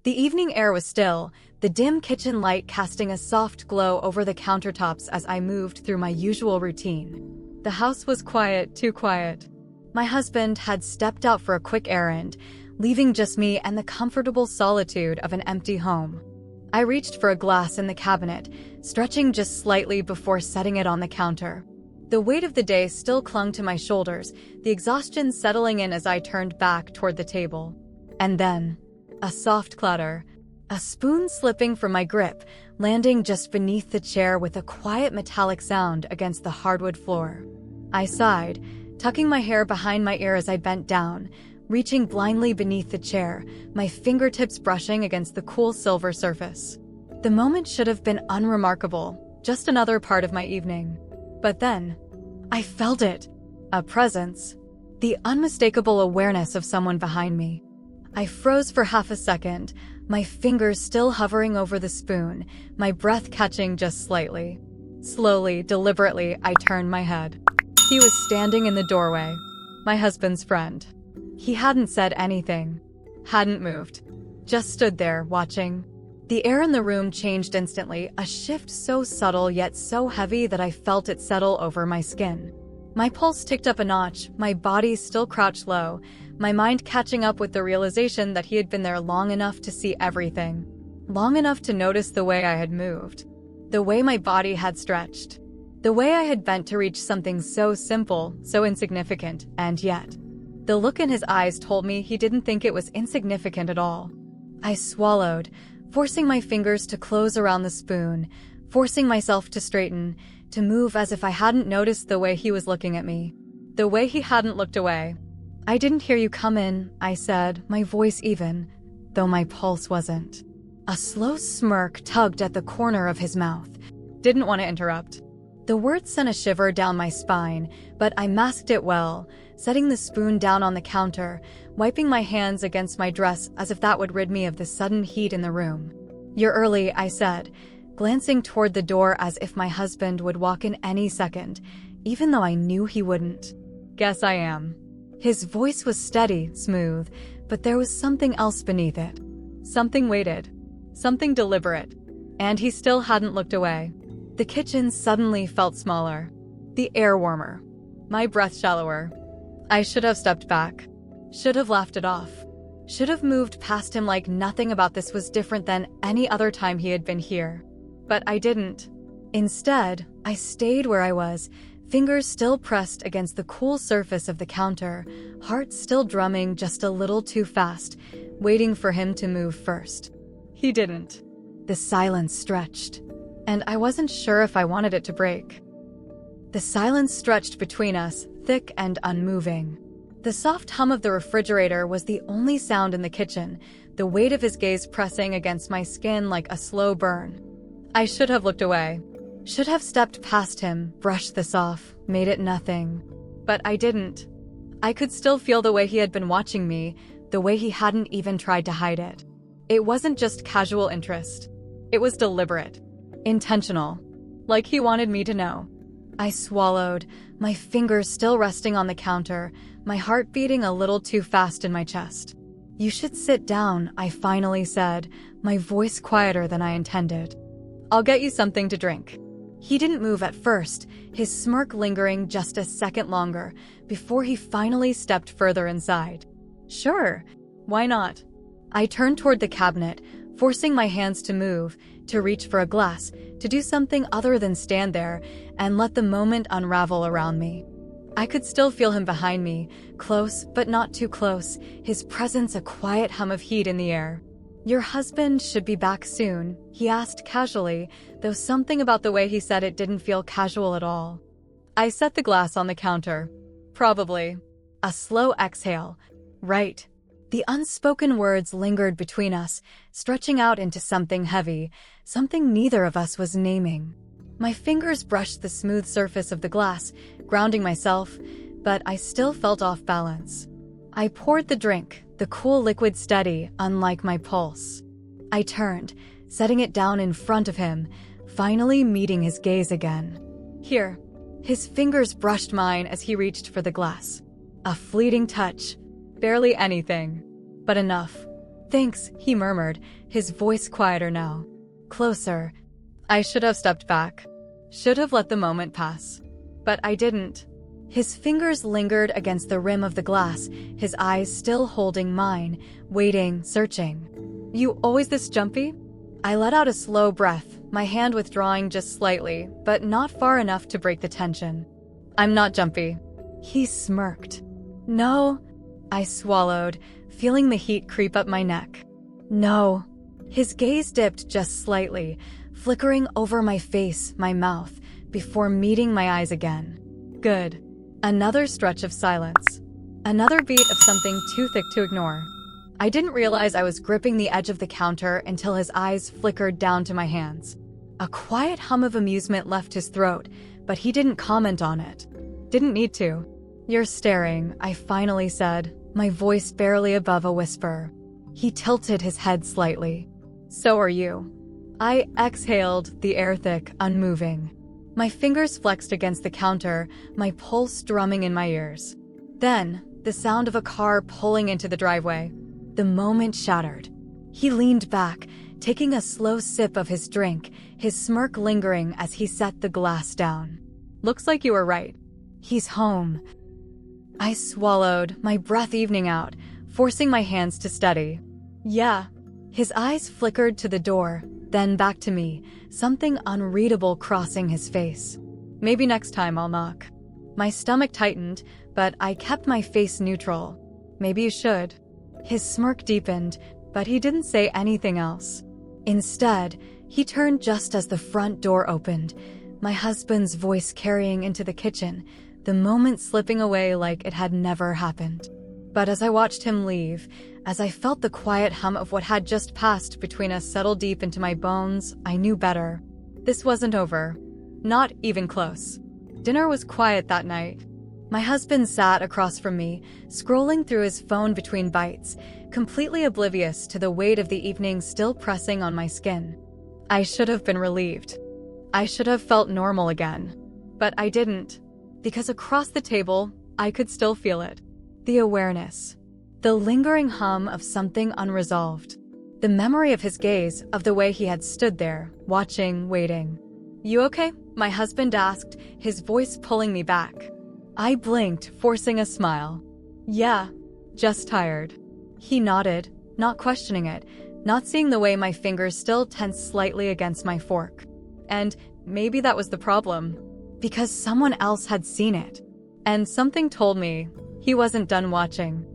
The evening air was still, the dim kitchen light casting a soft glow over the countertops as I moved through my usual routine. The house was quiet, too quiet. My husband had stepped out for a quick errand, leaving just me and the comfortable solitude of an empty home. I reached for a glass in the cabinet, stretching just slightly before setting it on the counter. The weight of the day still clung to my shoulders, the exhaustion settling in as I turned back toward the table. And then, a soft clatter, a spoon slipping from my grip, landing just beneath the chair with a quiet metallic sound against the hardwood floor. I sighed, tucking my hair behind my ear as I bent down, reaching blindly beneath the chair, my fingertips brushing against the cool silver surface. The moment should have been unremarkable, just another part of my evening. But then, I felt it. A presence. The unmistakable awareness of someone behind me. I froze for half a second, my fingers still hovering over the spoon, my breath catching just slightly. Slowly, deliberately, I turned my head. He was standing in the doorway, my husband's friend. He hadn't said anything, hadn't moved, just stood there, watching. The air in the room changed instantly, a shift so subtle yet so heavy that I felt it settle over my skin. My pulse ticked up a notch, my body still crouched low, my mind catching up with the realization that he had been there long enough to see everything. Long enough to notice the way I had moved, the way my body had stretched, the way I had bent to reach something so simple, so insignificant, and yet the look in his eyes told me he didn't think it was insignificant at all. I swallowed, forcing my fingers to close around the spoon, forcing myself to straighten, to move as if I hadn't noticed the way he was looking at me, the way he hadn't looked away. "I didn't hear you come in," I said, my voice even, though my pulse wasn't. A slow smirk tugged at the corner of his mouth. Didn't want to interrupt. The words sent a shiver down my spine, but I masked it well, setting the spoon down on the counter, wiping my hands against my dress as if that would rid me of the sudden heat in the room. "You're early," I said, glancing toward the door as if my husband would walk in any second, even though I knew he wouldn't. "Guess I am." His voice was steady, smooth, but there was something else beneath it. Something weighted, something deliberate, and he still hadn't looked away. The kitchen suddenly felt smaller, the air warmer, my breath shallower. I should have stepped back, should have laughed it off, should have moved past him like nothing about this was different than any other time he had been here. But I didn't. Instead, I stayed where I was, fingers still pressed against the cool surface of the counter, heart still drumming just a little too fast, waiting for him to move first. He didn't. The silence stretched, and I wasn't sure if I wanted it to break. The silence stretched between us, thick and unmoving. The soft hum of the refrigerator was the only sound in the kitchen, the weight of his gaze pressing against my skin like a slow burn. I should have looked away. Should have stepped past him, brushed this off, made it nothing. But I didn't. I could still feel the way he had been watching me, the way he hadn't even tried to hide it. It wasn't just casual interest. It was deliberate, intentional, like he wanted me to know. I swallowed, my fingers still resting on the counter, my heart beating a little too fast in my chest. "You should sit down," I finally said, my voice quieter than I intended. "I'll get you something to drink." He didn't move at first, his smirk lingering just a second longer, before he finally stepped further inside. "Sure, why not?" I turned toward the cabinet, forcing my hands to move, to reach for a glass, to do something other than stand there and let the moment unravel around me. I could still feel him behind me, close but not too close, his presence a quiet hum of heat in the air. "Your husband should be back soon," he asked casually, though something about the way he said it didn't feel casual at all. I set the glass on the counter. "Probably." A slow exhale. "Right." The unspoken words lingered between us, stretching out into something heavy, something neither of us was naming. My fingers brushed the smooth surface of the glass, grounding myself, but I still felt off balance. I poured the drink, the cool liquid steady, unlike my pulse. I turned, setting it down in front of him, finally meeting his gaze again. "Here." His fingers brushed mine as he reached for the glass. A fleeting touch. Barely anything. But enough. "Thanks," he murmured, his voice quieter now. "Closer." I should have stepped back. Should have let the moment pass. But I didn't. His fingers lingered against the rim of the glass, his eyes still holding mine, waiting, searching. "You always this jumpy?" I let out a slow breath, my hand withdrawing just slightly, but not far enough to break the tension. "I'm not jumpy." He smirked. "No." I swallowed, feeling the heat creep up my neck. "No." His gaze dipped just slightly, flickering over my face, my mouth, before meeting my eyes again. Good. Another stretch of silence. Another beat of something too thick to ignore. I didn't realize I was gripping the edge of the counter until his eyes flickered down to my hands. A quiet hum of amusement left his throat, but he didn't comment on it. Didn't need to. "You're staring," I finally said, my voice barely above a whisper. He tilted his head slightly. "So are you." I exhaled, the air thick, unmoving. My fingers flexed against the counter, my pulse drumming in my ears. Then, the sound of a car pulling into the driveway. The moment shattered. He leaned back, taking a slow sip of his drink, his smirk lingering as he set the glass down. "Looks like you were right. He's home." I swallowed, my breath evening out, forcing my hands to steady. "Yeah." His eyes flickered to the door, then back to me, something unreadable crossing his face. "Maybe next time I'll knock." My stomach tightened, but I kept my face neutral. "Maybe you should." His smirk deepened, but he didn't say anything else. Instead, he turned just as the front door opened, my husband's voice carrying into the kitchen, the moment slipping away like it had never happened. But as I watched him leave, as I felt the quiet hum of what had just passed between us settle deep into my bones, I knew better. This wasn't over. Not even close. Dinner was quiet that night. My husband sat across from me, scrolling through his phone between bites, completely oblivious to the weight of the evening still pressing on my skin. I should have been relieved. I should have felt normal again. But I didn't. Because across the table, I could still feel it. The awareness. The lingering hum of something unresolved. The memory of his gaze, of the way he had stood there, watching, waiting. "You okay?" my husband asked, his voice pulling me back. I blinked, forcing a smile. "Yeah, just tired." He nodded, not questioning it, not seeing the way my fingers still tensed slightly against my fork. And maybe that was the problem. Because someone else had seen it. And something told me he wasn't done watching.